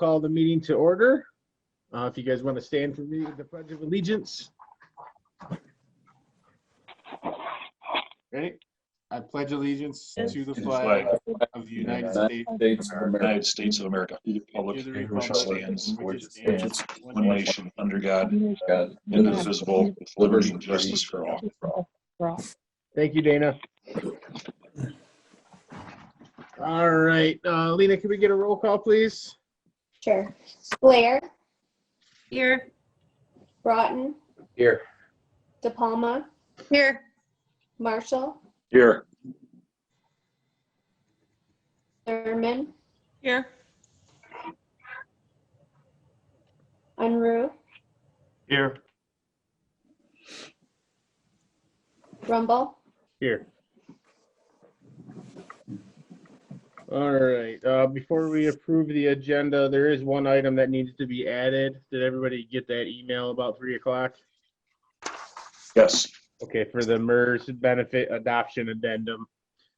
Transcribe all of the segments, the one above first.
call the meeting to order. If you guys want to stand for me with the Pledge of Allegiance. Ready? I pledge allegiance to the flag of the United States of America, the republic which stands, one nation, under God, indivisible, with liberty and justice for all. Thank you, Dana. All right, Lena, can we get a roll call, please? Sure. Blair. Here. Broughton. Here. De Palma. Here. Marshall. Here. Thurman. Here. Unruh. Here. Rumble. Here. All right, before we approve the agenda, there is one item that needs to be added. Did everybody get that email about 3 o'clock? Yes. Okay, for the MERS benefit adoption addendum.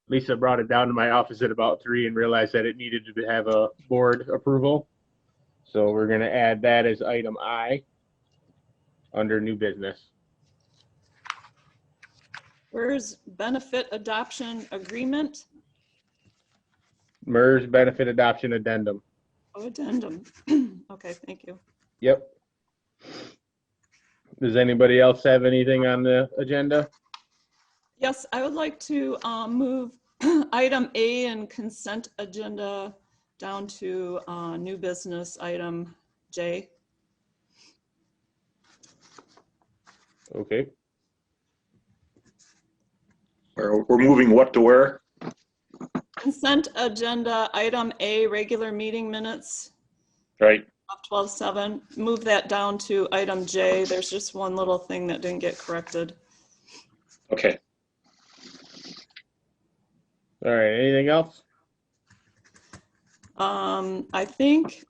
Lisa brought it down to my office at about 3 and realized that it needed to have a board approval. So we're gonna add that as item I under new business. Where's benefit adoption agreement? MERS benefit adoption addendum. Oh, addendum. Okay, thank you. Yep. Does anybody else have anything on the agenda? Yes, I would like to move item A in consent agenda down to new business item J. Okay. We're moving what to where? Consent agenda item A, regular meeting minutes Right. of 12/7. Move that down to item J. There's just one little thing that didn't get corrected. Okay. All right, anything else? I think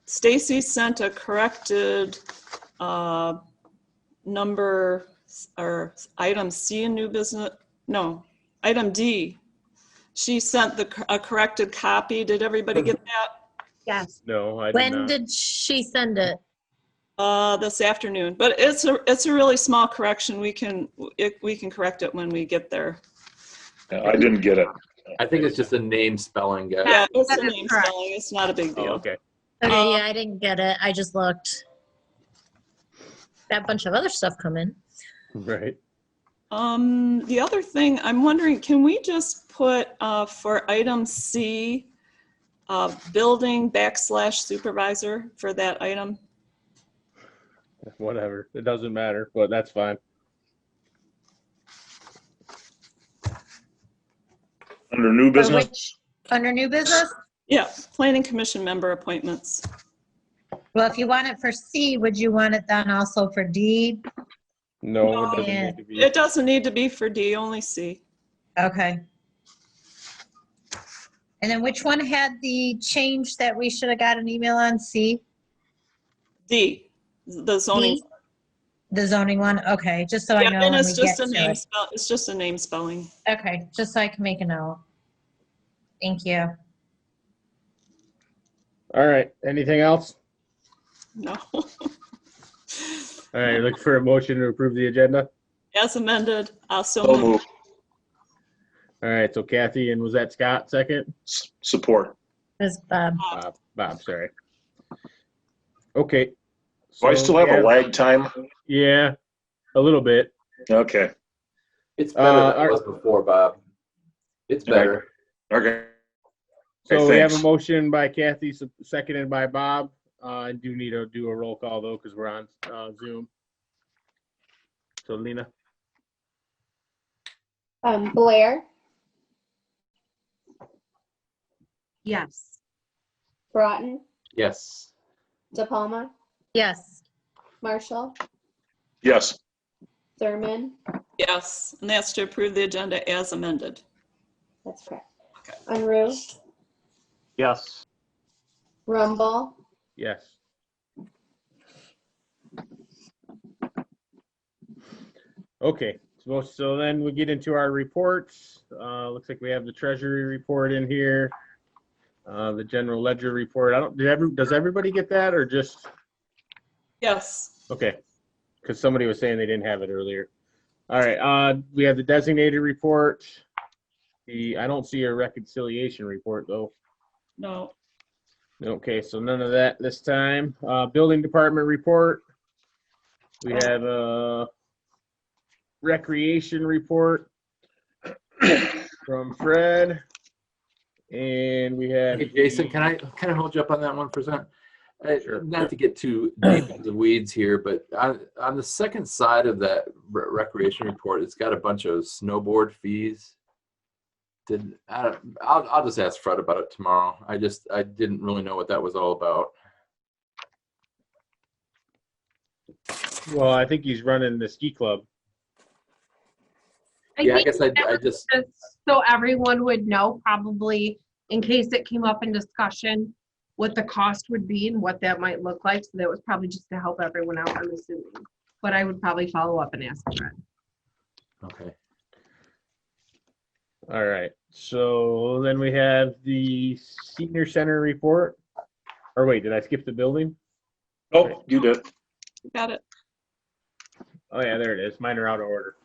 Stacy sent a corrected number or item C in new business. No, item D. She sent a corrected copy. Did everybody get that? Yes. No, I did When not. did she send it? This afternoon. But it's a really small correction. We can correct it when we get there. I didn't get it. I think it's just a name spelling, guys. Yeah, it's that a is name correct. spelling. It's not a big Oh, deal. okay. Okay, yeah, I didn't get it. I just looked. Got a bunch of other stuff coming. Right. The other thing, I'm wondering, can we just put for item C, building /supervisor for that item? Whatever. It doesn't matter, but that's fine. Under new For business? which, under new business? Yeah, planning commission member appointments. Well, if you want it for C, would you want it then also for D? No, it doesn't Yeah. need to be. It doesn't need to be for D, only C. Okay. And then which one had the change that we should have got an email on? C? D, the zoning. D? The zoning one? Okay, just so I Yeah, know and when it's we get just a to name it. spell. It's just a name spelling. Okay, just so I can make a note. Thank you. All right, anything else? No. All right, look for a motion to approve the agenda. As amended, so So moved. moved. All right, so Kathy, and was that Scott second? Support. Ms. Bob. Bob, sorry. Okay. Do I So still we have a lag time? Yeah, a little bit. Okay. It's better than our- it was before, Bob. It's better. Okay. So Okay, we have a thanks. motion by Kathy, seconded by Bob. I do need to do a roll call though, because we're on Zoom. So Lena? Blair. Yes. Broughton. Yes. De Palma. Yes. Marshall. Yes. Thurman. Yes, and that's to approve the agenda as amended. That's correct. Unruh. Yes. Rumble. Yes. Okay, so then we get into our reports. Looks like we have the treasury report in here. The general ledger report. Does everybody get that or just, Yes. okay. Because somebody was saying they didn't have it earlier. All right, we have the designated report. I don't see a reconciliation report though. No. Okay, so none of that this time. Building department report. We have a recreation report from Fred. And we have Hey, Jason, can I hold you up on that one for a second? Sure. Not to get too deep into the weeds here, but on the second side of that recreation report, it's got a bunch of snowboard fees. I'll just ask Fred about it tomorrow. I didn't really know what that was all about. Well, I think he's running the ski club. Yeah, I think guess I that was just so everyone would know, probably in case it came up in discussion, what the cost would be and what that might look like. So that was probably just to help everyone out, I'm assuming. But I would probably follow up and ask Fred. okay. All right. So then we have the senior center report. Or wait, did I skip the building? Oh, you did. Got it. Oh yeah, there it is. Mine are out of order.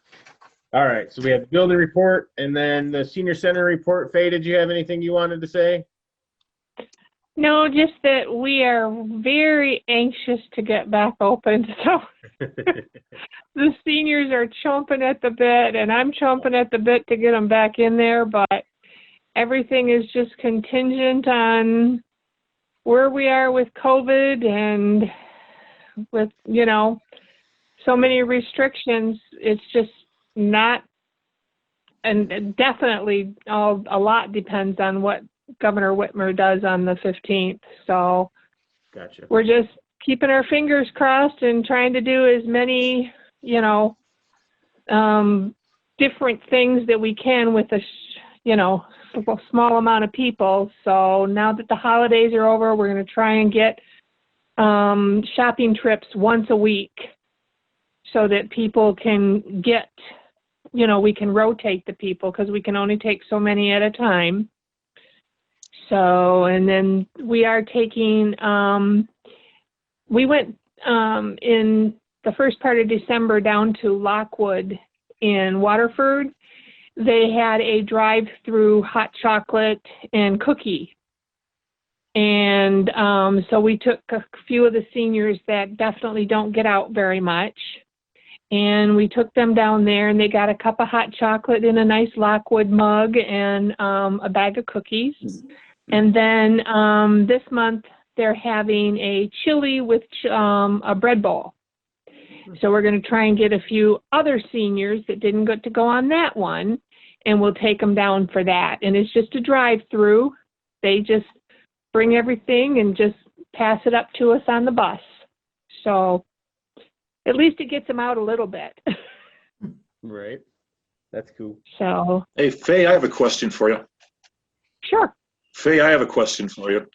All right. So we have the building report and then the senior center report. Faye, did you have anything you wanted to say? No, just that we are very anxious to get back open. So the seniors are chomping at the bit, and I'm chomping at the bit to get them back in there. But everything is just contingent on where we are with COVID and with, so many restrictions. It's just not, and definitely a lot depends on what Governor Whitmer does on the 15th. So Gotcha. we're just keeping our fingers crossed and trying to do as many, different things that we can with a, small amount of people. So now that the holidays are over, we're going to try and get shopping trips once a week so that people can get, we can rotate the people because we can only take so many at a time. So, and then we are taking, we went in the first part of December down to Lockwood in Waterford. They had a drive-through hot chocolate and cookie. And so we took a few of the seniors that definitely don't get out very much. And we took them down there and they got a cup of hot chocolate in a nice Lockwood mug and a bag of cookies. And then this month they're having a chili with a bread bowl. So we're going to try and get a few other seniors that didn't get to go on that one, and we'll take them down for that. And it's just a drive-through. They just bring everything and just pass it up to us on the bus. So at least it gets them out a little bit. Right. That's cool. So. Hey, Faye, I have a question for you. Sure. Faye, I have a question for you.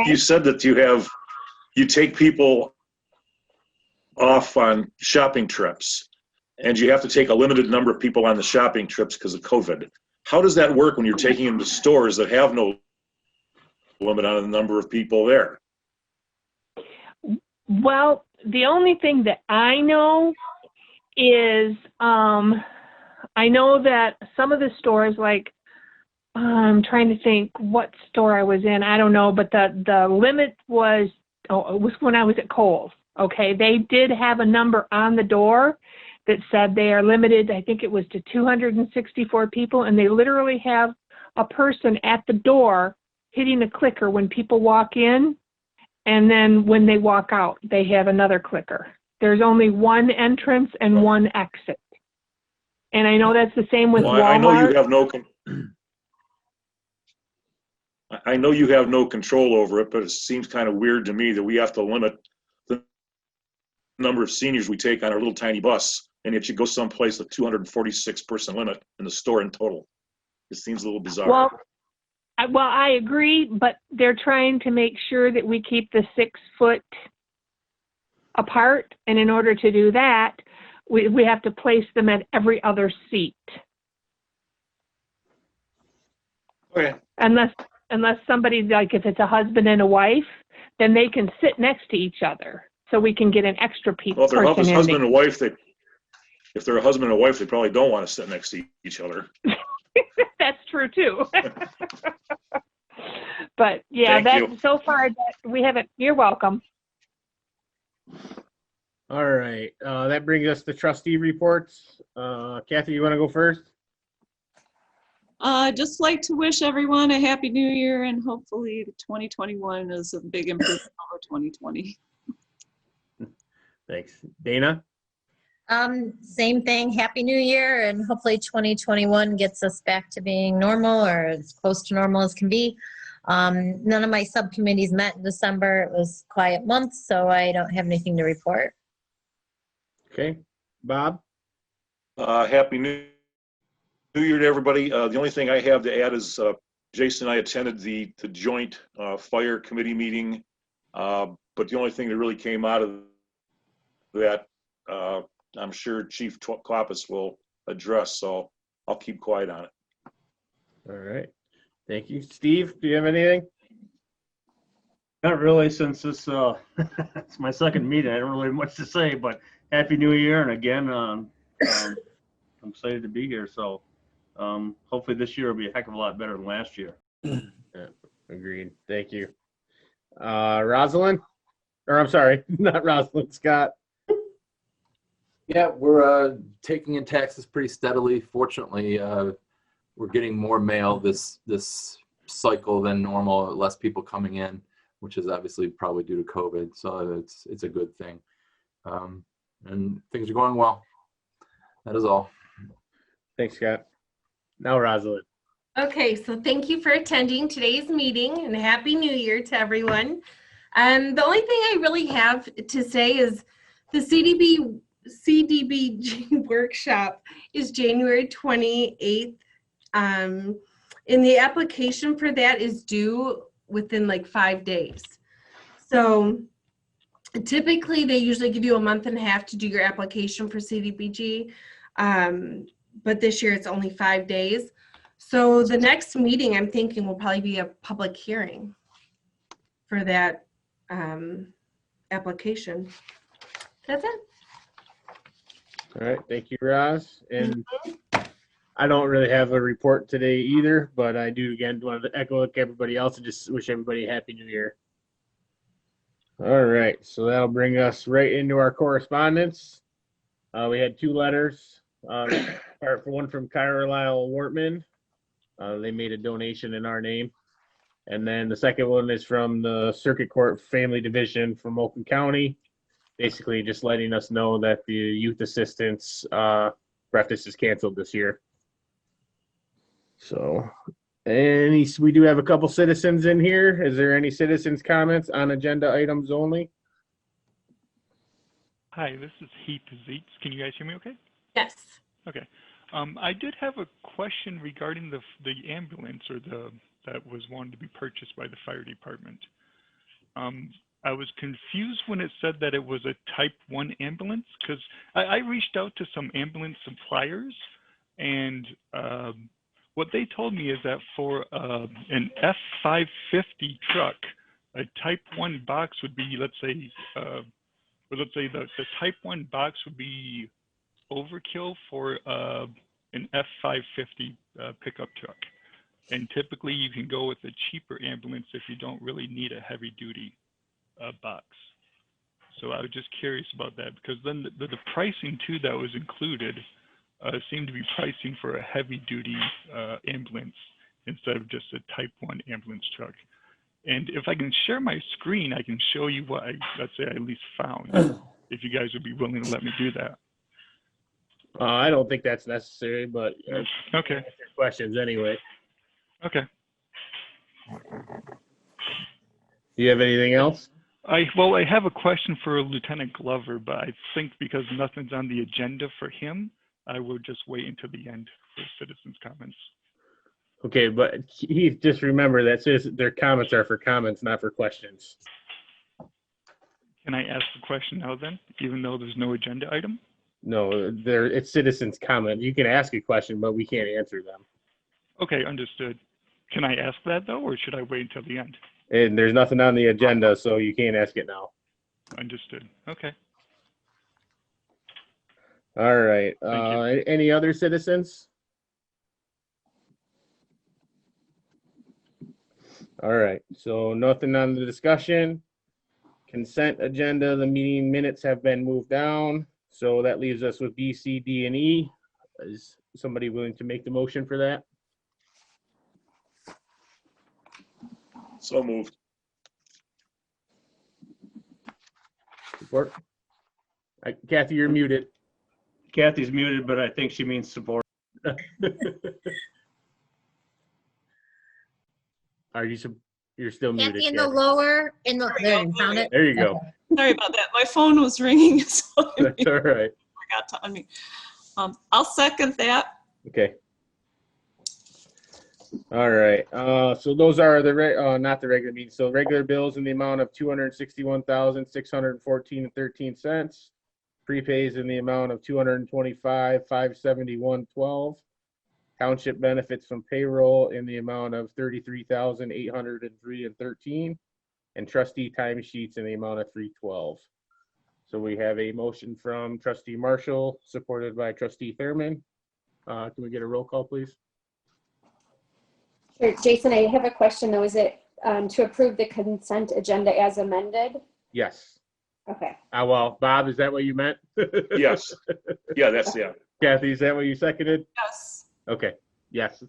You said that you take people off on shopping trips, and you have to take a limited number of people on the shopping trips because of COVID. How does that work when you're taking them to stores that have no limit on the number of people there? Well, the only thing that I know is I know that some of the stores, like I'm trying to think what store I was in. I don't know, but the limit was, it was when I was at Kohl's. Okay, they did have a number on the door that said they are limited, I think it was to 264 people, and they literally have a person at the door hitting a clicker when people walk in, and then when they walk out, they have another clicker. There's only one entrance and one exit. And I know that's the same with Walmart. I know you have I know you have no control over it, but it seems kind of weird to me that we have to limit the number of seniors we take on our little tiny bus, and yet you go someplace with 246 person limit in the store in total. It seems a little bizarre. Well, I agree, but they're trying to make sure that we keep the 6 foot apart, and in order to do that, we have to place them at every other seat. Okay. unless somebody's like, if it's a husband and a wife, then they can sit next to each other. So we can get an extra Well, if they're person in husband there. and wife, if they're a husband and wife, they probably don't want to sit next to each other. That's true too. But yeah, Thank you. so far that we haven't, you're welcome. All right, that brings us to trustee reports. Kathy, you want to go first? I'd just like to wish everyone a happy new year, and hopefully 2021 is a big improvement over 2020. Thanks. Dana? Same thing. Happy New Year, and hopefully 2021 gets us back to being normal or as close to normal as can be. None of my subcommittees met in December. It was a quiet month, so I don't have anything to report. Okay. Bob? Happy New Year to everybody. The only thing I have to add is Jason and I attended the joint fire committee meeting, but the only thing that really came out of that, I'm sure Chief Klopis will address, so I'll keep quiet on it. All right. Thank you. Steve, do you have anything? Not really, since this it's my second meeting. I don't really have much to say, but Happy New Year, and again, I'm excited to be here. So hopefully this year will be a heck of a lot better than last year. Yeah, agreed. Thank you. Rosalind? Or I'm sorry, not Rosalind, Scott. Yeah, we're taking in taxes pretty steadily. Fortunately, we're getting more mail this cycle than normal. Less people coming in, which is obviously probably due to COVID. So it's a good thing, and things are going well. That is all. Thanks, Scott. Now, Rosalind. Okay, so thank you for attending today's meeting and Happy New Year to everyone. The only thing I really have to say is the CDBG workshop is January 28th. And the application for that is due within like 5 days. So typically they usually give you a month and a half to do your application for CDBG. But this year it's only 5 days. So the next meeting I'm thinking will probably be a public hearing for that application. That's it. All right. Thank you, Roz. And I don't really have a report today either, but I do, again, want to echo like everybody else and just wish everybody a Happy New Year. All right. So that'll bring us right into our correspondence. We had 2 letters. One from Carlisle Wortman. They made a donation in our name. And then the second one is from the Circuit Court Family Division from Oakland County, basically just letting us know that the youth assistance breakfast is canceled this year. So, we do have a couple citizens in here. Is there any citizens' comments on agenda items only? Hi, this is Heath Zeitz. Can you guys hear me okay? Yes. Okay. I did have a question regarding the ambulance that was wanted to be purchased by the fire department. I was confused when it said that it was a type 1 ambulance, because I reached out to some ambulance suppliers, and what they told me is that for an F550 truck, a type 1 box would be, let's say the type 1 box would be overkill for an F550 pickup truck. And typically you can go with a cheaper ambulance if you don't really need a heavy duty box. So I was just curious about that, because then the pricing too that was included seemed to be pricing for a heavy duty ambulance instead of just a type 1 ambulance truck. And if I can share my screen, I can show you what let's say I at least found, if you guys would be willing to let me do that. I don't think that's necessary, but Okay. answer questions anyway. Okay. Do you have anything else? I have a question for Lieutenant Glover, but I think because nothing's on the agenda for him, I will just wait until the end for citizens' comments. Okay, but Heath, just remember that their comments are for comments, not for questions. Can I ask the question now then, even though there's no agenda item? No, it's citizens' comment. You can ask a question, but we can't answer them. Okay, understood. Can I ask that though, or should I wait until the end? And there's nothing on the agenda, so you can't ask it now. Understood. Okay. All right. Thank you. Any other citizens? All right. So nothing on the discussion. Consent agenda, the meeting minutes have been moved down. So that leaves us with B, C, D, and E. Is somebody willing to make the motion for that? So moved. Support? Kathy, you're muted. Kathy's muted, but I think she means support. Are you, you're still muted, Kathy in the Kathy. lower, there, you found it? There you go. Sorry about that. My phone was ringing, so I That's all right. forgot to unmute. I'll second that. Okay. All right. So those are the not the regular meetings. So regular bills in the amount of $261,614.13. Prepays in the amount of $225,571.12. Township benefits from payroll in the amount of $33,803.13. And trustee timesheets in the amount of $312. So we have a motion from trustee Marshall, supported by trustee Thurman. Can we get a roll call, please? Sure. Jason, I have a question though. Is it to approve the consent agenda as amended? Yes. Okay. Well, Bob, is that what you meant? Yes. Yeah, that's, yeah. Kathy, is that what you seconded? Yes. Okay. Yes.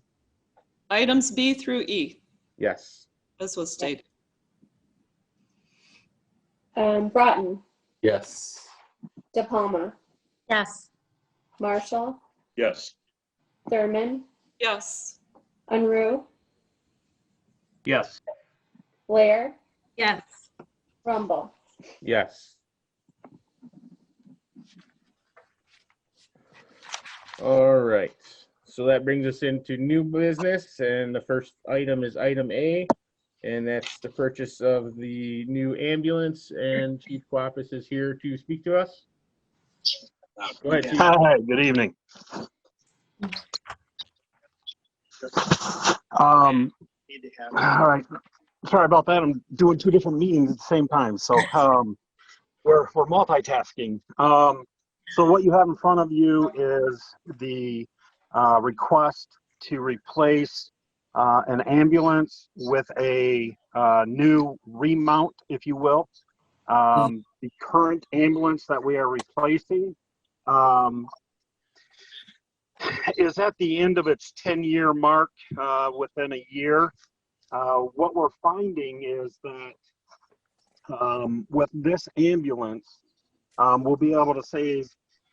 Items B through E, Yes. as was stated. Broughton, Yes. De Palma, Yes. Marshall, Yes. Thurman, Yes. Unruh, Yes. Blair, Yes. Rumble. Yes. All right. So that brings us into new business, and the first item is item A, and that's the purchase of the new ambulance, and Chief Quapis is here to speak to us. Go ahead, Chief. Hi, good evening. All right. Sorry about that. I'm doing two different meetings at the same time, so we're multitasking. So what you have in front of you is the request to replace an ambulance with a new remount, if you will. The current ambulance that we are replacing is at the end of its 10-year mark within a year. What we're finding is that with this ambulance, we'll be able to save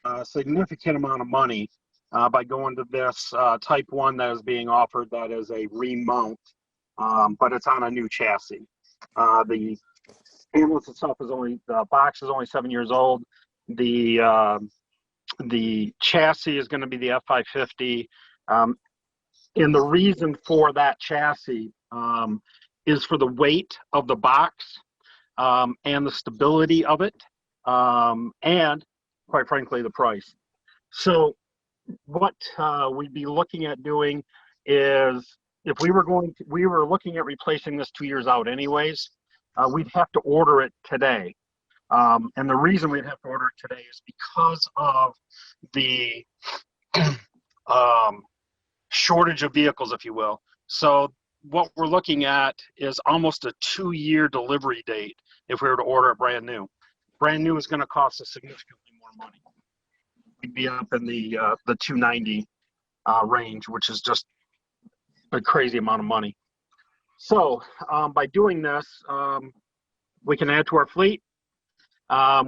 a significant amount of money by going to this type 1 that is being offered, that is a remount, but it's on a new chassis. The ambulance itself is the box is only 7 years old. The chassis is going to be the F550. And the reason for that chassis is for the weight of the box and the stability of it, and quite frankly, the price. So what we'd be looking at doing is, if we were looking at replacing this 2 years out anyways, we'd have to order it today. And the reason we'd have to order it today is because of the shortage of vehicles, if you will. So what we're looking at is almost a 2-year delivery date if we were to order it brand new. Brand new is going to cost us significantly more money. We'd be up in the $290 range, which is just a crazy amount of money. So by doing this, we can add to our fleet.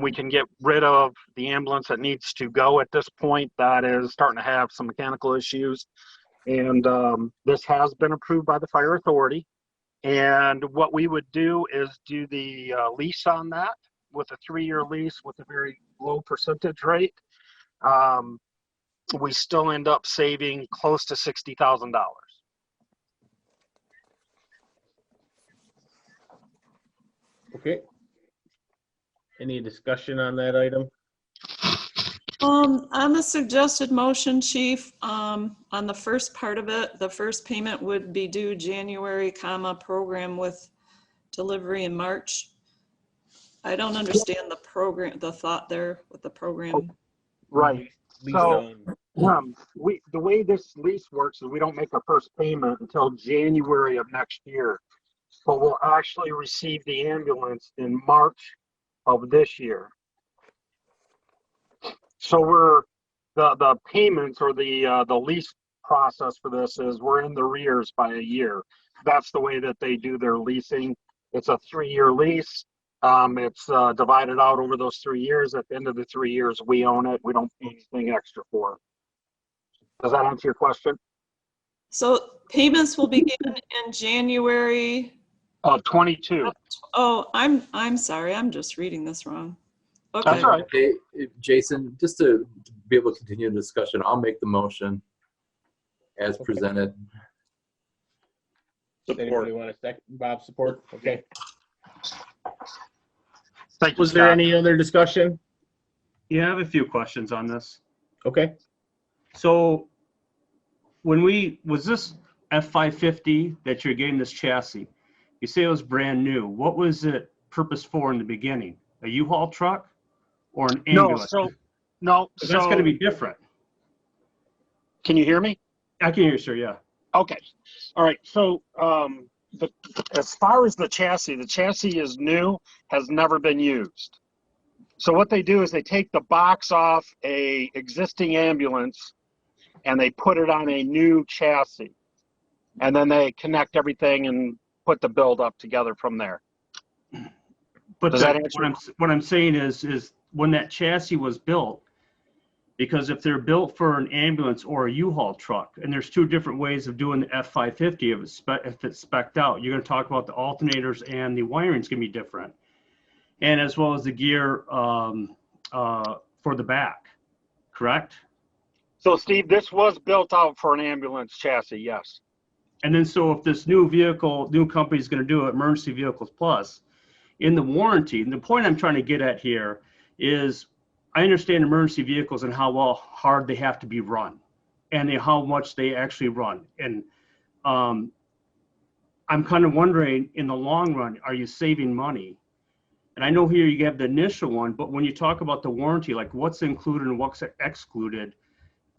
We can get rid of the ambulance that needs to go at this point, that is starting to have some mechanical issues. And this has been approved by the fire authority. And what we would do is do the lease on that with a 3-year lease with a very low percentage rate. We still end up saving close to $60,000. Okay. Any discussion on that item? On the suggested motion, Chief, on the first part of it, the first payment would be due January, program with delivery in March. I don't understand the program, the thought there with the program. Right. Lease So, on. the way this lease works is we don't make our first payment until January of next year. So we'll actually receive the ambulance in March of this year. So the payments or the lease process for this is we're in the rears by a year. That's the way that they do their leasing. It's a 3-year lease. It's divided out over those 3 years. At the end of the 3 years, we own it. We don't pay anything extra for it. Does that answer your question? So payments will begin in January. Of 22. Oh, I'm sorry. I'm just reading this wrong. Okay. That's all right. Hey, Jason, just to be able to continue the discussion, I'll make the motion as presented. Anybody want to second? Bob, support? Okay. Thank you, Was there Scott. any other discussion? Yeah, I have a few questions on this. Okay. So was this F-550 that you're getting this chassis? You say it was brand new. What was it purpose for in the beginning? A U-Haul truck or an ambulance? No, That's going to be different. Can you hear me? I can hear you, sir, yeah. Okay. All right. So as far as the chassis is new, has never been used. So what they do is they take the box off a existing ambulance and they put it on a new chassis. And then they connect everything and put the build up together from there. But Does that answer? what I'm saying is when that chassis was built, because if they're built for an ambulance or a U-Haul truck, and there's two different ways of doing the F-550 if it's spec'd out. You're going to talk about the alternators and the wiring's going to be different. And as well as the gear for the back, correct? So Steve, this was built out for an ambulance chassis, yes. And then so if this new company is going to do it, Emergency Vehicles Plus, in the warranty, and the point I'm trying to get at here is I understand emergency vehicles and how hard they have to be run and how much they actually run. And I'm kind of wondering, in the long run, are you saving money? And I know here you have the initial one, but when you talk about the warranty, like what's included and what's excluded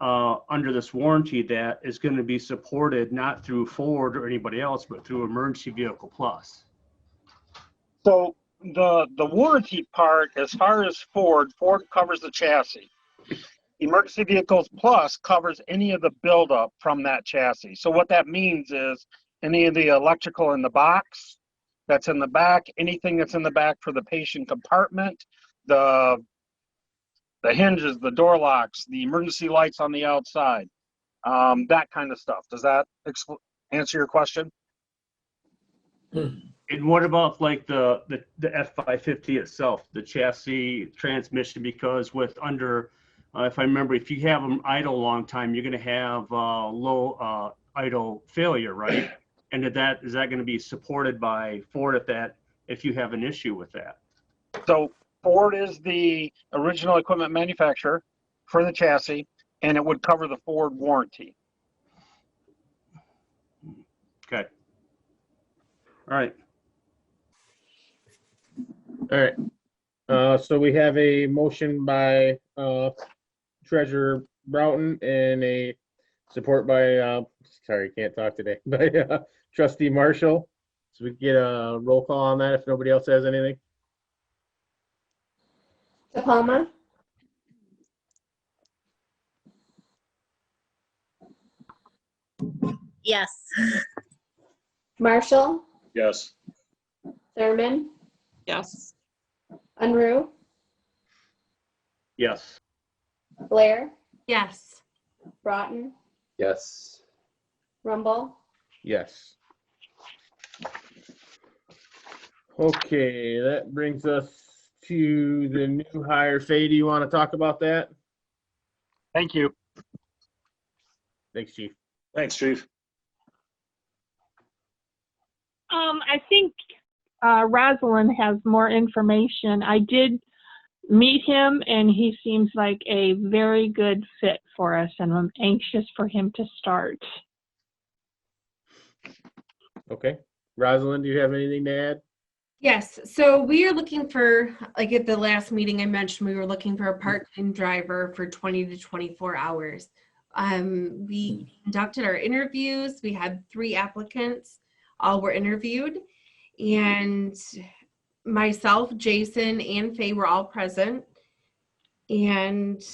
under this warranty that is going to be supported not through Ford or anybody else, but through Emergency Vehicle Plus? So the warranty part, as far as Ford covers the chassis. Emergency Vehicles Plus covers any of the buildup from that chassis. So what that means is any of the electrical in the box that's in the back, anything that's in the back for the patient compartment, the hinges, the door locks, the emergency lights on the outside, that kind of stuff. Does that answer your question? And what about like the F-550 itself, the chassis transmission? Because with if I remember, if you have them idle a long time, you're going to have low idle failure, right? And is that going to be supported by Ford if you have an issue with that? So Ford is the original equipment manufacturer for the chassis, and it would cover the Ford warranty. Okay. All right. All right. So we have a motion by Treasurer Broughton and a support by, sorry, can't talk today, by Trustee Marshall. So we can get a roll call on that if nobody else has anything. DePalma, Yes. Marshall, Yes. Thurman, Yes. Unruh, Yes. Blair, Yes. Broughton, Yes. Rumble. Yes. Okay, that brings us to the new hire. Faye, do you want to talk about that? Thank you. Thanks, Chief. Thanks, Chief. I think Rosalind has more information. I did meet him, and he seems like a very good fit for us, and I'm anxious for him to start. Okay. Rosalind, do you have anything to add? Yes, so we are looking for, like at the last meeting I mentioned, we were looking for a part-time driver for 20 to 24 hours. We conducted our interviews. We had 3 applicants. All were interviewed. And myself, Jason, and Faye were all present. And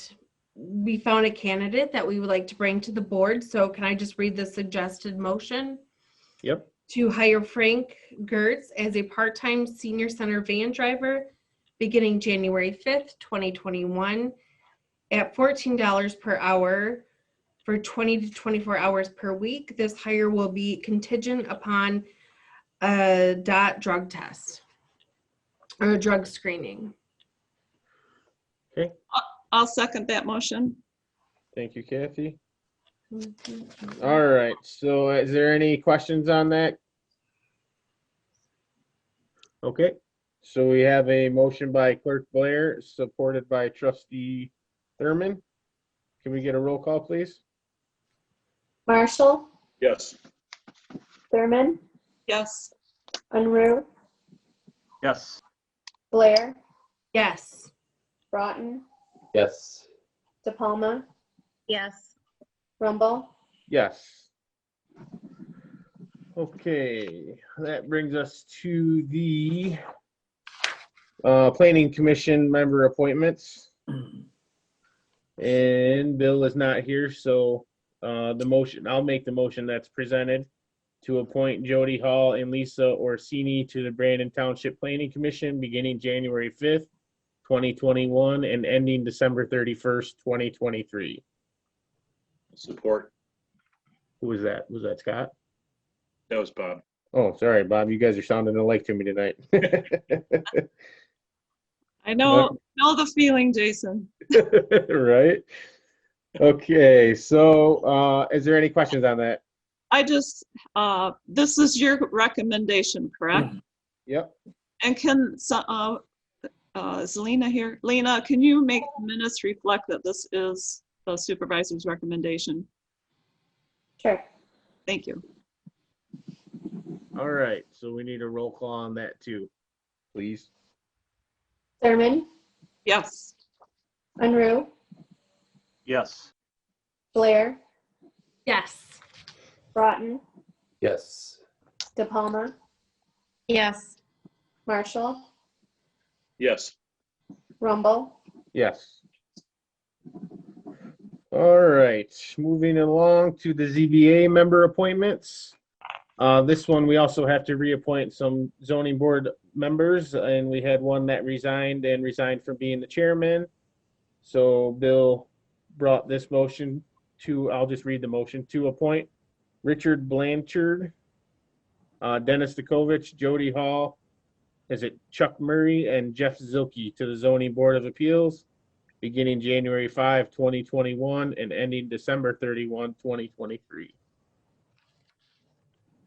we found a candidate that we would like to bring to the board. So can I just read the suggested motion? Yep. To hire Frank Gertz as a part-time senior center van driver beginning January 5th, 2021 at $14 per hour for 20 to 24 hours per week. This hire will be contingent upon a drug test or a drug screening. Okay. I'll second that motion. Thank you, Kathy. All right. So is there any questions on that? Okay. So we have a motion by Clerk Blair, supported by Trustee Thurman. Can we get a roll call, please? Marshall, Yes. Thurman, Yes. Unruh, Yes. Blair, Yes. Broughton, Yes. DePalma, Yes. Rumble. Yes. Okay, that brings us to the Planning Commission member appointments. And Bill is not here, so the motion, I'll make the motion that's presented to appoint Jody Hall and Lisa Orsini to the Brandon Township Planning Commission beginning January 5th, 2021 and ending December 31st, 2023. Support. Who was that? Was that Scott? That was Bob. Oh, sorry, Bob. You guys are sounding alike to me tonight. I know the feeling, Jason. Right? Okay, so is there any questions on that? I just, this is your recommendation, correct? Yep. And is Lena here? Lena, can you make the minutes reflect that this is the supervisor's recommendation? Sure. Thank you. All right, so we need a roll call on that too, please. Thurman, Yes. Unruh, Yes. Blair, Yes. Broughton, Yes. DePalma, Yes. Marshall, Yes. Rumble. Yes. All right, moving along to the ZBA member appointments. This one, we also have to reappoint some zoning board members, and we had one that resigned from being the chairman. So Bill brought this motion to, I'll just read the motion, to appoint Richard Blanchard, Dennis Dukovich, Jody Hall, Chuck Murray, and Jeff Zilke to the Zoning Board of Appeals beginning January 5, 2021 and ending December 31, 2023.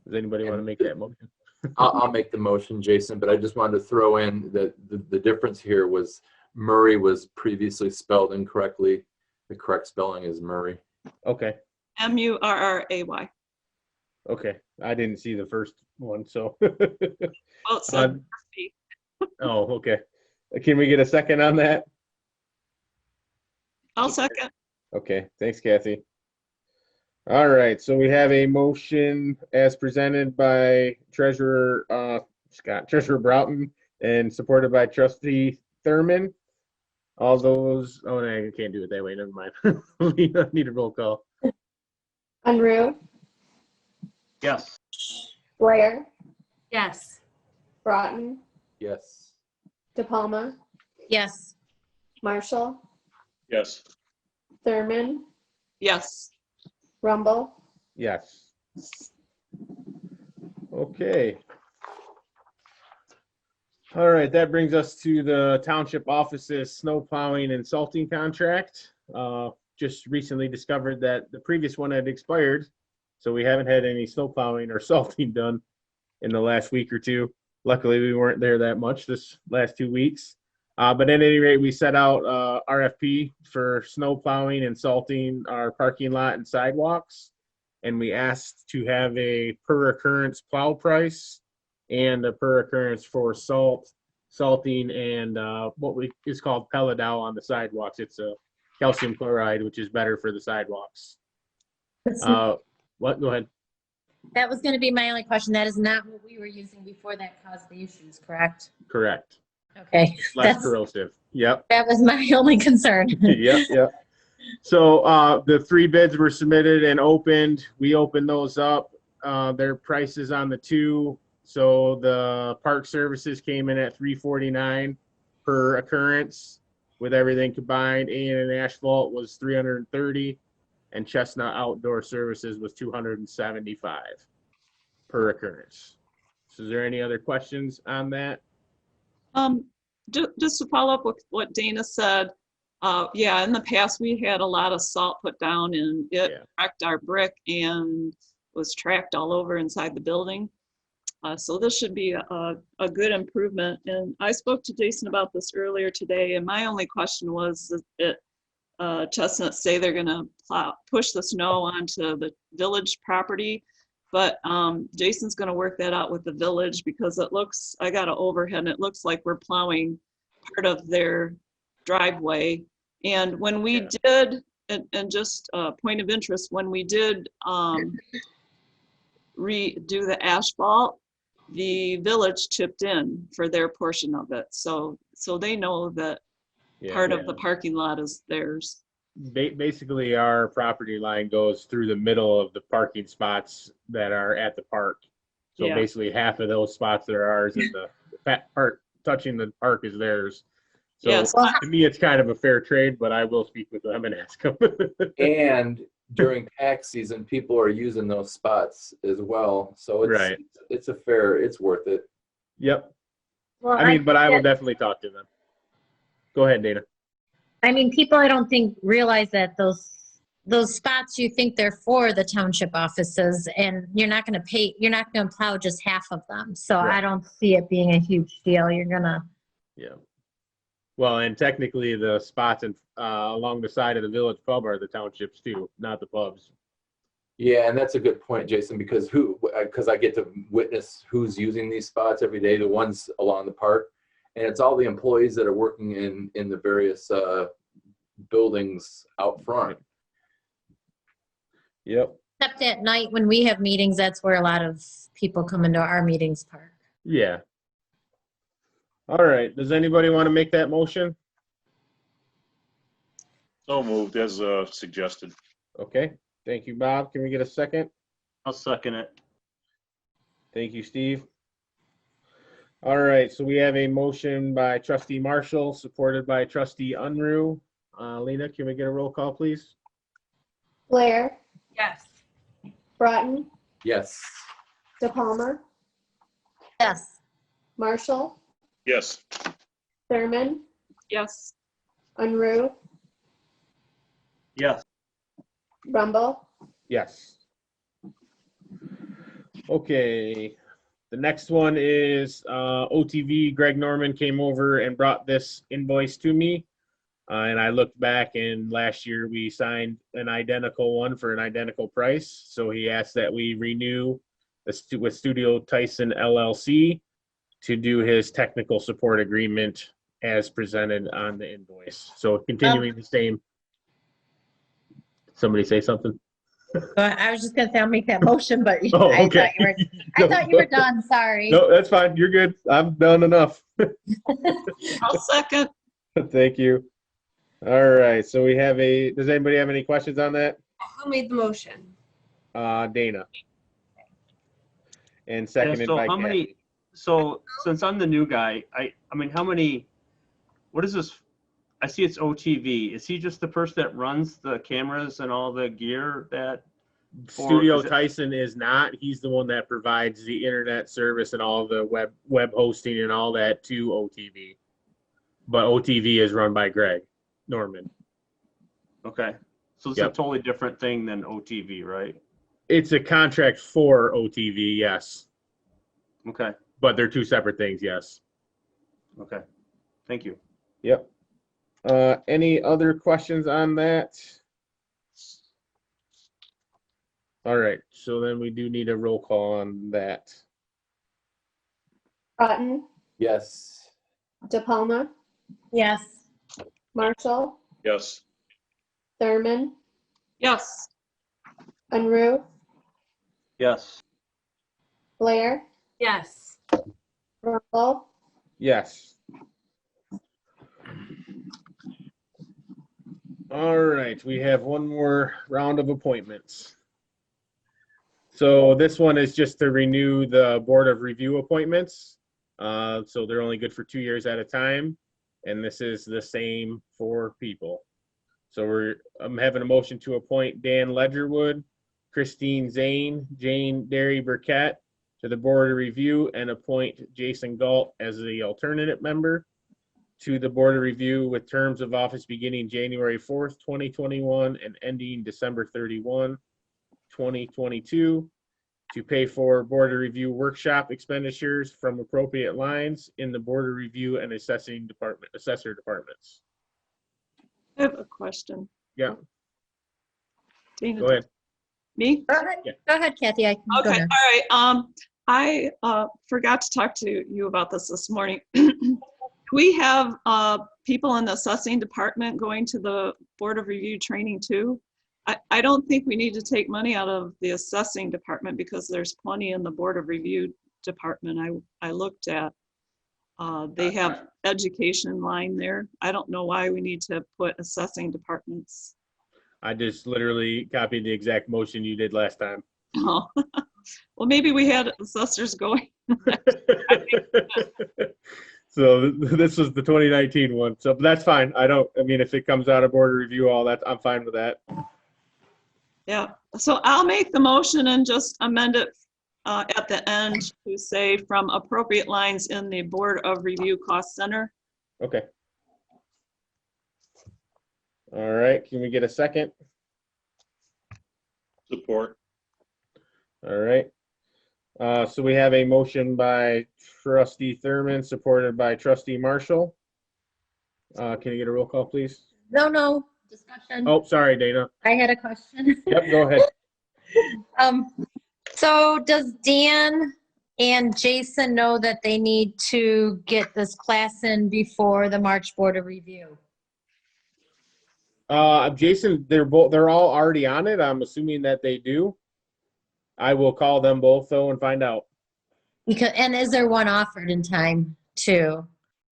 Does anybody want to make that motion? I'll make the motion, Jason, but I just wanted to throw in that the difference here was Murray was previously spelled incorrectly. The correct spelling is Murray. Okay. Murray. Okay. I didn't see the first one, so. Well, it said Murphy. Oh, okay. Can we get a second on that? I'll second. Okay. Thanks, Kathy. All right. So we have a motion as presented by Treasurer Broughton and supported by Trustee Thurman. All those, oh, no, I can't do it that way. Never mind. I need a roll call. Unruh, Yes. Blair, Yes. Broughton, Yes. DePalma, Yes. Marshall, Yes. Thurman, Yes. Rumble. Yes. Okay. All right, that brings us to the township office's snow plowing and salting contract. Just recently discovered that the previous one had expired, so we haven't had any snow plowing or salting done in the last week or two. Luckily, we weren't there that much this last 2 weeks. But at any rate, we set out RFP for snow plowing and salting our parking lot and sidewalks. And we asked to have a per occurrence plow price and a per occurrence for salting and is called Pelledow on the sidewalks. It's a calcium chloride, which is better for the sidewalks. What? Go ahead. That was going to be my only question. That is not what we were using before that caused the issues, correct? Correct. Okay. Less corrosive. Yep. That was my only concern. Yep. So the 3 bids were submitted and opened. We opened those up. Their prices on the 2. So the park services came in at $349 per occurrence with everything combined. And asphalt was $330, and Chestnut Outdoor Services was $275 per occurrence. So is there any other questions on that? Just to follow up with what Dana said, yeah, in the past we had a lot of salt put down and it wrecked our brick and was tracked all over inside the building. So this should be a good improvement. And I spoke to Jason about this earlier today, and my only question was that Chestnut say they're gonna push the snow onto the village property, but Jason's gonna work that out with the village because it looks, I got an overhead and it looks like we're plowing part of their driveway. And when we did, and just a point of interest, when we did redo the asphalt, the village chipped in for their portion of it. So they know that part of the parking lot is theirs. Basically, our property line goes through the middle of the parking spots that are at the park. So basically half of those spots that are ours and the fat part touching the park is theirs. So to me, it's kind of a fair trade, but I will speak with them and ask them. And during tax season, people are using those spots as well. So it's worth it. Yep. Well, I mean, but I will definitely talk to them. Go ahead, Dana. I mean, people I don't think realize that those spots you think they're for the township offices, and you're not going to plow just half of them. So I don't see it being a huge deal. You're going to. Yeah. Well, and technically the spots along the side of the village pub are the townships too, not the pubs. Yeah, and that's a good point, Jason, because I get to witness who's using these spots every day, the ones along the park. And it's all the employees that are working in the various buildings out front. Yep. Except at night when we have meetings, that's where a lot of people come into our meetings park. Yeah. All right. Does anybody want to make that motion? So moved as suggested. Okay. Thank you, Bob. Can we get a second? I'll second it. Thank you, Steve. All right, so we have a motion by Trustee Marshall, supported by Trustee Unruh. Lena, can we get a roll call, please? Blair, Yes. Broughton, Yes. DePalmer, Yes. Marshall, Yes. Thurman, Yes. Unruh, Yes. Rumble. Yes. Okay. The next one is OTV. Greg Norman came over and brought this invoice to me. And I looked back, and last year we signed an identical one for an identical price. So he asked that we renew with Studio Tyson LLC to do his technical support agreement as presented on the invoice. So continuing the same. Somebody say something? I was just going to say I'll make that motion, but Oh, I okay. thought you were done. Sorry. No, that's fine. You're good. I'm done enough. I'll second. Thank you. All right. So we have does anybody have any questions on that? Who made the motion? Dana. And seconded so by how many? Kathy. So since I'm the new guy, I mean, how many? What is this? I see it's OTV. Is he just the person that runs the cameras and all the gear that? Studio Tyson is not. He's the one that provides the internet service and all the web hosting and all that to OTV. But OTV is run by Greg Norman. Okay. So it's a totally different thing than OTV, right? It's a contract for OTV, yes. Okay. But they're two separate things, yes. Okay. Thank you. Yep. Any other questions on that? All right, so then we do need a roll call on that. Broughton, Yes. De Palma, Yes. Marshall, Yes. Thurman, Yes. Unruh, Yes. Blair, Yes. Rumble, Yes. All right, we have one more round of appointments. So this one is just to renew the Board of Review appointments. So they're only good for 2 years at a time, and this is the same for people. So I'm having a motion to appoint Dan Ledgerwood, Christine Zane, Jane Derry Burkett to the Board of Review, and appoint Jason Galt as the alternate member to the Board of Review with terms of office beginning January 4th, 2021 and ending December 31, 2022, to pay for Board of Review workshop expenditures from appropriate lines in the Board of Review and assessor departments. I have a question. Yeah, Dana, go ahead. me? Go ahead. Yeah. Go ahead, Kathy. I can go Okay, all now. right. I forgot to talk to you about this morning. We have people in the assessing department going to the Board of Review training too. I don't think we need to take money out of the assessing department because there's plenty in the Board of Review department I looked at. They have education line there. I don't know why we need to put assessing departments. I just literally copied the exact motion you did last time. Oh. Well, maybe we had assessors going. So this was the 2019 one. So that's fine. I mean, if it comes out of Board of Review, all that, I'm fine with that. Yeah, so I'll make the motion and just amend it at the end to say from appropriate lines in the Board of Review Cost Center. Okay. All right, can we get a second? Support. All right. So we have a motion by Trustee Thurman, supported by Trustee Marshall. Can you get a roll call, please? No discussion. Oh, sorry, Dana. I had a question. Yep, go ahead. So does Dan and Jason know that they need to get this class in before the March Board of Review? Jason, they're all already on it. I'm assuming that they do. I will call them both though and find out. And is there one offered in time too,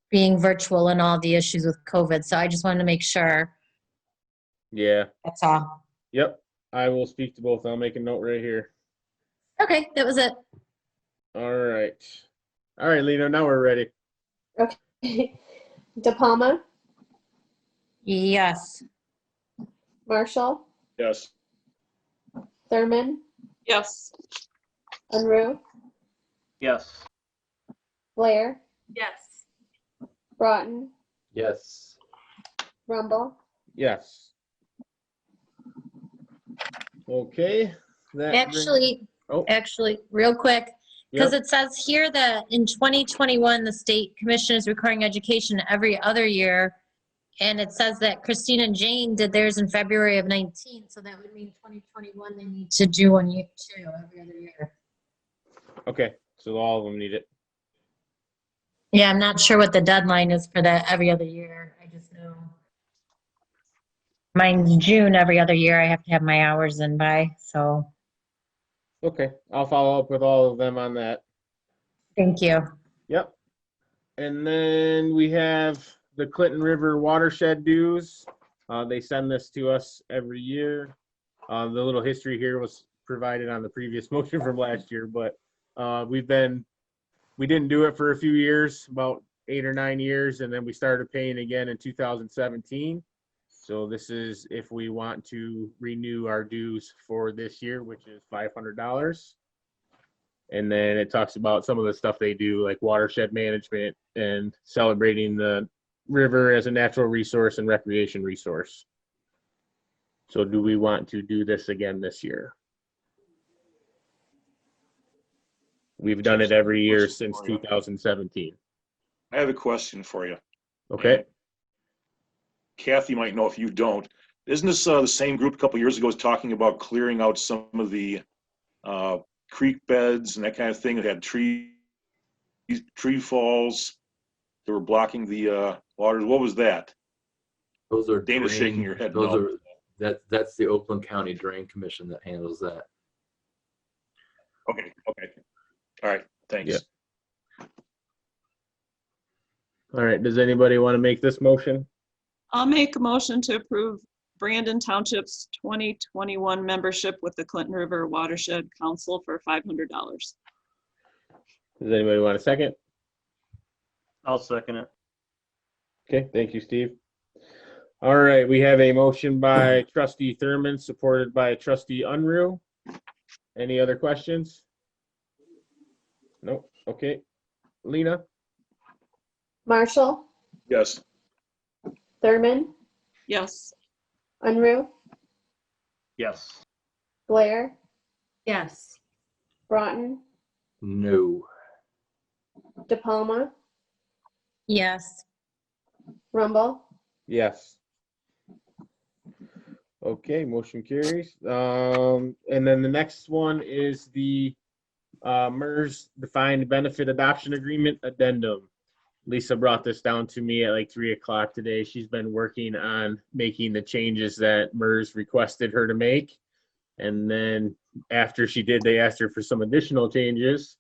being virtual and all the issues with COVID? So I just wanted to make sure. Yeah. That's all. Yep. I will speak to both. I'll make a note right here. Okay, that was it. All right. All right, Lena, now we're ready. okay. De Palma, Yes. Marshall, Yes. Thurman, Yes. Unruh, Yes. Blair, Yes. Broughton, Yes. Rumble, Yes. Okay. That brings- Actually, real quick, because Yep. it says here that in 2021, the State Commission is requiring education every other year. And it says that Christine and Jane did theirs in February of 19. So that would mean 2021, they need to do one year too, every other year. Okay, so all of them need it. Yeah, I'm not sure what the deadline is for that every other year. I just know. Mine's June every other year. I have to have my hours in by, so Okay, I'll follow up with all of them on that. thank you. Yep. And then we have the Clinton River watershed dues. They send this to us every year. The little history here was provided on the previous motion from last year, but we didn't do it for a few years, about 8 or 9 years, and then we started paying again in 2017. So this is if we want to renew our dues for this year, which is $500. And then it talks about some of the stuff they do, like watershed management and celebrating the river as a natural resource and recreation resource. So do we want to do this again this year? We've done it every year since 2017. I have a question for you. Okay. Kathy might know if you don't. Isn't this the same group a couple years ago was talking about clearing out some of the creek beds and that kind of thing that had tree falls that were blocking the waters? What was that? Those are Dana's drain- shaking her head Those no. are that's the Oakland County Drain Commission that handles that. Okay. All right, thanks. Yeah. All right, does anybody want to make this motion? I'll make a motion to approve Brandon Township's 2021 membership with the Clinton River Watershed Council for $500. Does anybody want a second? I'll second it. Okay, thank you, Steve. All right, we have a motion by trustee Thurman, supported by trustee Unruh. Any other questions? Nope, okay. Lena? Marshall, Yes. Thurman, Yes. Unruh, Yes. Blair, Yes. Broughton, No. De Palma, Yes. Rumble. Yes. Okay, motion carries. And then the next one is the MERS Defined Benefit Adoption Agreement Addendum. Lisa brought this down to me at like 3 o'clock today. She's been working on making the changes that MERS requested her to make. And then after she did, they asked her for some additional changes.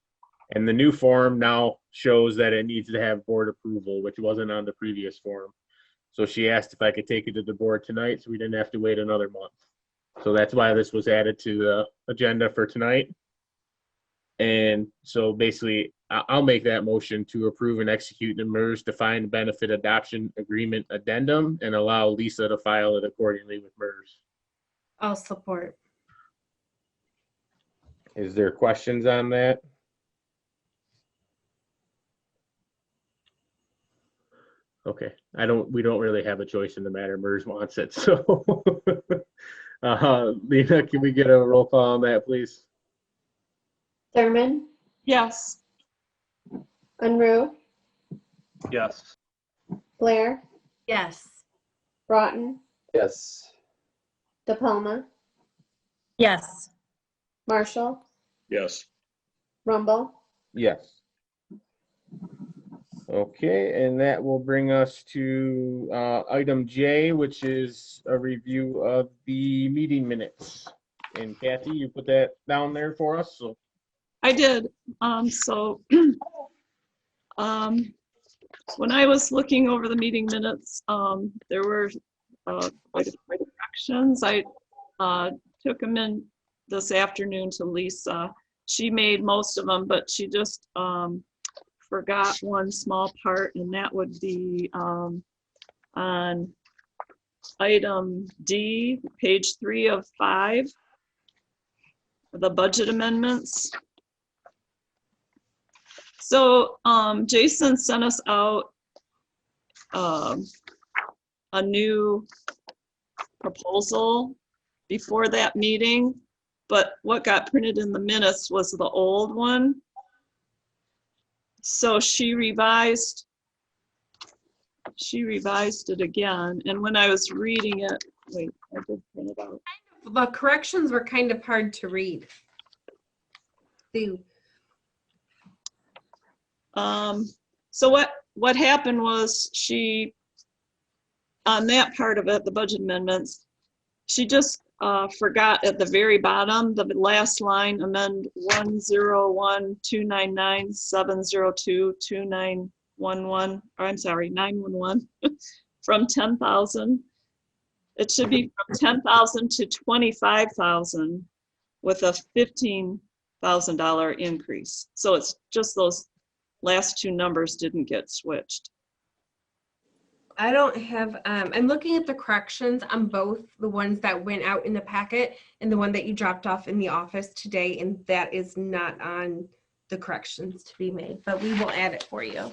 And the new form now shows that it needs to have board approval, which wasn't on the previous form. So she asked if I could take it to the board tonight so we didn't have to wait another month. So that's why this was added to the agenda for tonight. And so basically, I'll make that motion to approve and execute the MERS Defined Benefit Adoption Agreement Addendum and allow Lisa to file it accordingly with MERS. I'll support. Is there questions on that? Okay, we don't really have a choice in the matter. MERS wants it, so. Lena, can we get a roll call on that, please? Thurman, Yes. Unruh, Yes. Blair, Yes. Broughton, Yes. De Palma, Yes. Marshall, Yes. Rumble. Yes. Okay, and that will bring us to item J, which is a review of the meeting minutes. And Kathy, you put that down there for us, so. I did. When I was looking over the meeting minutes, there were quite a few corrections. I took them in this afternoon to Lisa. She made most of them, but she just forgot one small part, and that would be on item D, page 3 of 5, the budget amendments. So Jason sent us out a new proposal before that meeting, but what got printed in the minutes was the old one. So she revised it again, and when I was reading it, wait, I did print it out. The corrections were kind of hard to read. So what happened was she, on that part of it, the budget amendments, she just forgot at the very bottom, the last line, amend 101-299-702-2911, or I'm sorry, 911, from 10,000. It should be from 10,000 to 25,000 with a $15,000 increase. So it's just those last two numbers didn't get switched. I don't have, I'm looking at the corrections on both the ones that went out in the packet and the one that you dropped off in the office today, and that is not on the corrections to be made, but we will add it for you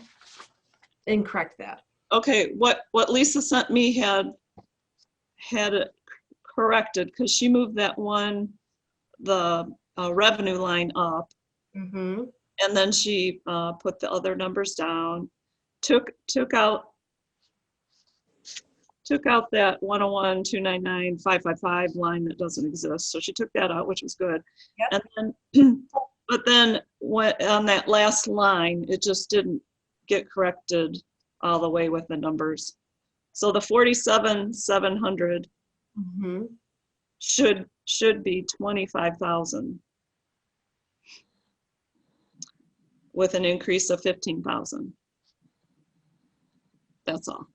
and correct that. Okay, what Lisa sent me had it corrected because she moved that one, the revenue line up. Mm-hmm. And then she put the other numbers down, took out took out that 101, 299, 555 line that doesn't exist. So she took that out, which was good. Yep. And then, but then on that last line, it just didn't get corrected all the way with the numbers. So the 47,700 Mhm. should be 25,000 with an increase of 15,000. That's all.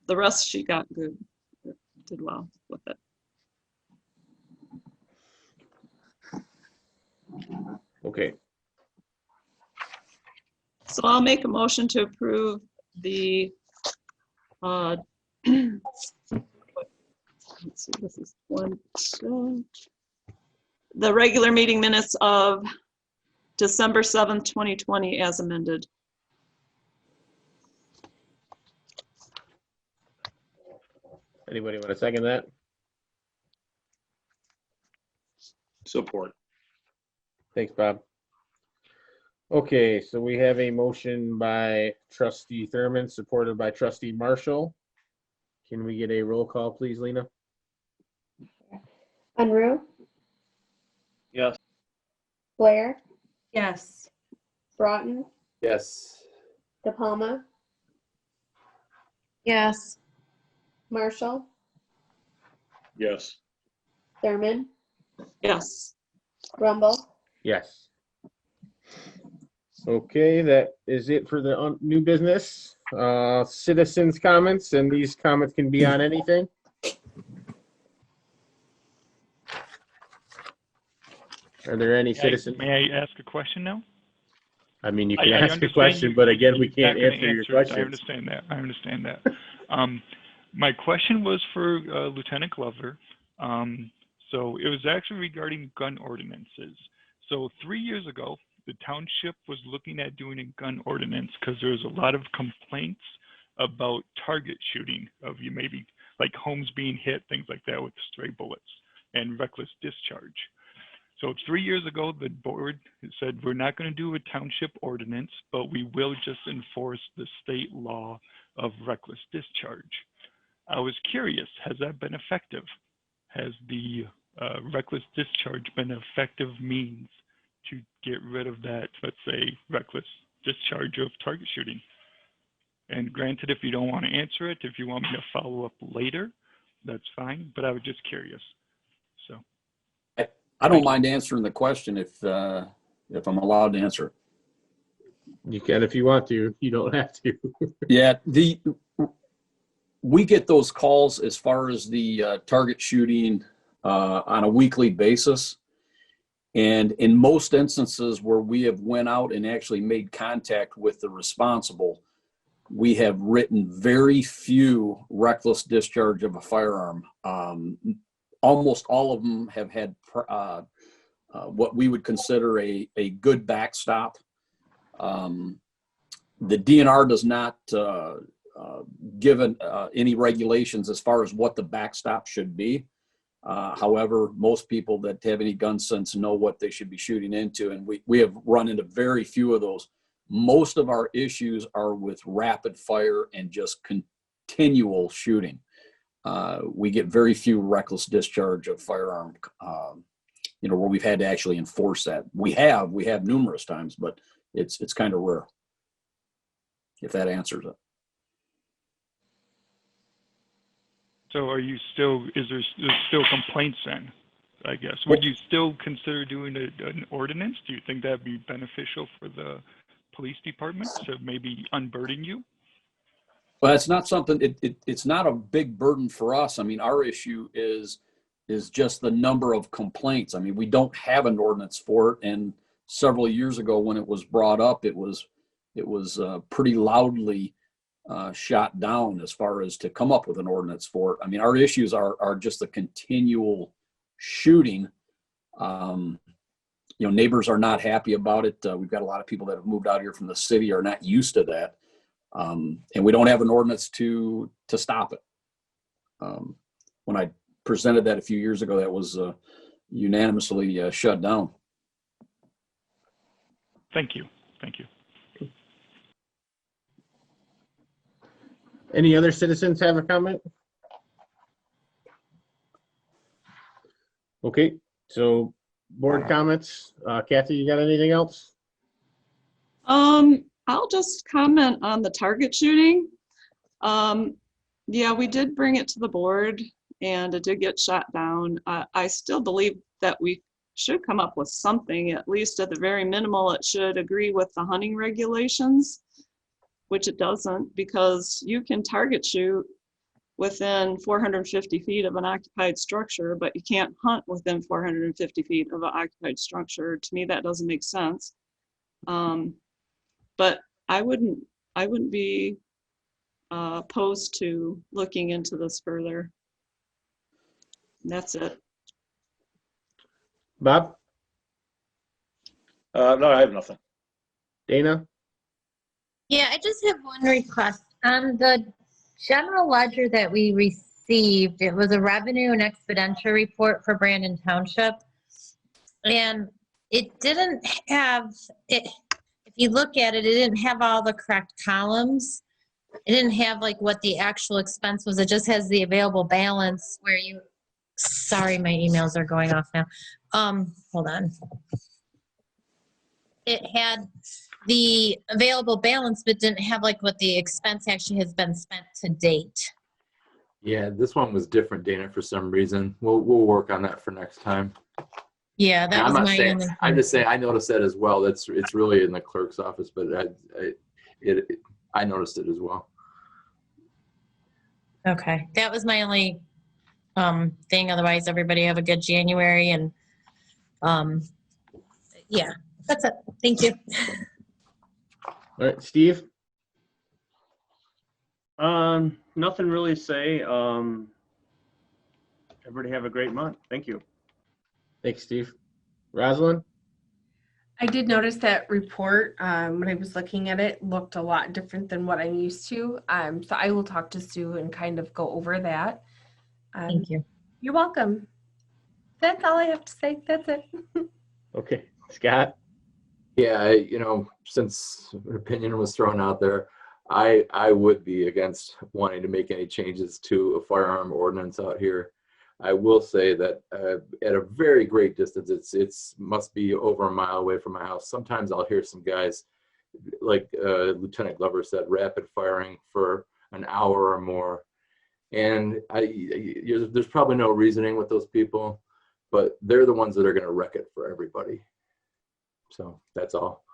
The rest she got good, did well with it. Okay. So I'll make a motion to approve the, let's see, this is the regular meeting minutes of December 7th, 2020 as amended. Anybody want to second that? Support. Thanks, Bob. Okay, so we have a motion by trustee Thurman, supported by trustee Marshall. Can we get a roll call, please, Lena? Unruh, Yes. Blair, Yes. Broughton, Yes. De Palma, Yes. Marshall, Yes. Thurman, Yes. Rumble. Yes. Okay, that is it for the new business. Citizens' comments, and these comments can be on anything. Are there any citizens? May I ask a question now? I mean, you I can ask a understand question, you- but again, we you're can't not gonna answer your it. questions. I understand that. I understand that. My question was for Lieutenant Glover. So it was actually regarding gun ordinances. So 3 years ago, the township was looking at doing a gun ordinance because there was a lot of complaints about target shooting of you maybe like homes being hit, things like that with stray bullets and reckless discharge. So 3 years ago, the board said, we're not going to do a township ordinance, but we will just enforce the state law of reckless discharge. I was curious, has that been effective? Has the reckless discharge been an effective means to get rid of that, let's say, reckless discharge of target shooting? And granted, if you don't want to answer it, if you want me to follow up later, that's fine, but I was just curious. So. I don't mind answering the question if I'm allowed to answer. You can if you want to. You don't have to. Yeah, we get those calls as far as the target shooting on a weekly basis. And in most instances where we have went out and actually made contact with the responsible, we have written very few reckless discharge of a firearm. Almost all of them have had what we would consider a good backstop. The DNR does not give any regulations as far as what the backstop should be. However, most people that have any gun sense know what they should be shooting into, and we have run into very few of those. Most of our issues are with rapid fire and just continual shooting. We get very few reckless discharge of firearm, where we've had to actually enforce that. We have numerous times, but it's kind of rare, if that answers it. So is there still complaints then, I guess? Would you still consider doing an ordinance? Do you think that'd be beneficial for the police department to maybe unburden you? Well, it's not something, it's not a big burden for us. I mean, our issue is just the number of complaints. I mean, we don't have an ordinance for it. And several years ago when it was brought up, it was pretty loudly shot down as far as to come up with an ordinance for it. I mean, our issues are just the continual shooting. Neighbors are not happy about it. We've got a lot of people that have moved out here from the city are not used to that. And we don't have an ordinance to stop it. When I presented that a few years ago, that was unanimously shut down. Thank you. Any other citizens have a comment? Okay, so board comments. Kathy, you got anything else? I'll just comment on the target shooting. Yeah, we did bring it to the board and it did get shot down. I still believe that we should come up with something, at least at the very minimal, it should agree with the hunting regulations, which it doesn't, because you can target shoot within 450 feet of an occupied structure, but you can't hunt within 450 feet of an occupied structure. To me, that doesn't make sense. But I wouldn't be opposed to looking into this further. That's it. Bob? No, I have nothing. Dana? Yeah, I just have one request. On the general ledger that we received, it was a revenue and expenditure report for Brandon Township. And it didn't have, if you look at it, it didn't have all the correct columns. It didn't have like what the actual expense was. It just has the available balance where you, sorry, my emails are going off now. Hold on. It had the available balance, but didn't have like what the expense actually has been spent to date. Yeah, this one was different, Dana, for some reason. We'll work on that for next time. Yeah, that And was I'm not my saying, only I'm thing. just saying I noticed that as well. It's really in the clerk's office, but I noticed it as well. Okay, that was my only thing. Otherwise, everybody have a good January, and yeah, that's it. Thank you. All right, Steve? Nothing really to say. Everybody have a great month. Thank you. Thanks, Steve. Rosalind? I did notice that report, when I was looking at it, looked a lot different than what I'm used to. So I will talk to Sue and kind of go over that. Thank you. You're welcome. That's all I have to say. That's it. Okay. Scott? Yeah, since an opinion was thrown out there, I would be against wanting to make any changes to a firearm ordinance out here. I will say that at a very great distance, it's must be over a mile away from my house. Sometimes I'll hear some guys, like Lieutenant Glover said, rapid firing for an hour or more. And there's probably no reasoning with those people, but they're the ones that are going to wreck it for everybody. So that's all.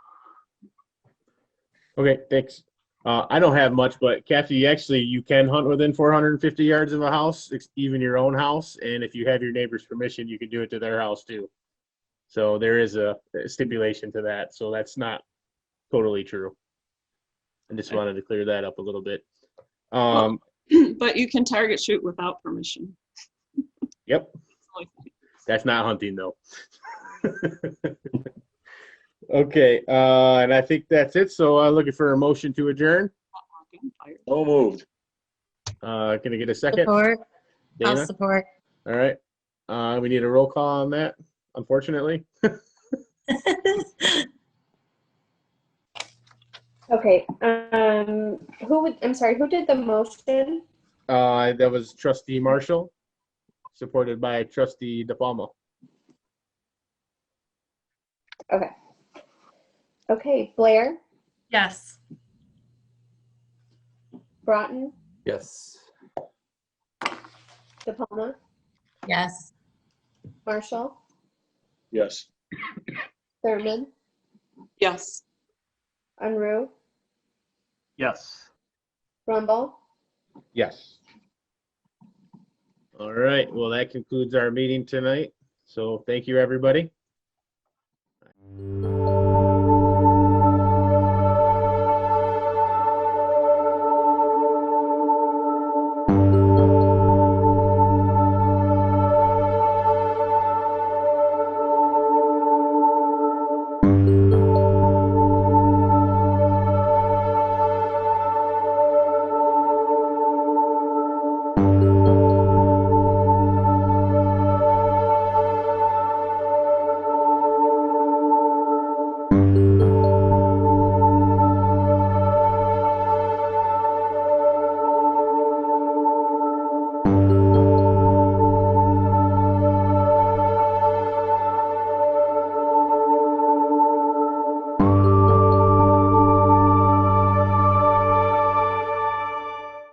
Okay, thanks. I don't have much, but Kathy, you can hunt within 450 yards of a house, even your own house. And if you have your neighbor's permission, you can do it to their house too. So there is a stipulation to that. So that's not totally true. I just wanted to clear that up a little bit. But you can target shoot without permission. Yep. That's not hunting though. Okay, and I think that's it. So looking for a motion to adjourn. No moved. Can I get a second? Support. I'll Dana? support. All right. We need a roll call on that, unfortunately. Okay, who did the motion? That was Trustee Marshall, supported by Trustee DePalma. Okay. Okay, Blair, Yes. Broughton, Yes. DePalma, Yes. Marshall, Yes. Thurman, Yes. Unruh, Yes. Rumble. Yes. All right. Well, that concludes our meeting tonight. So thank you, everybody.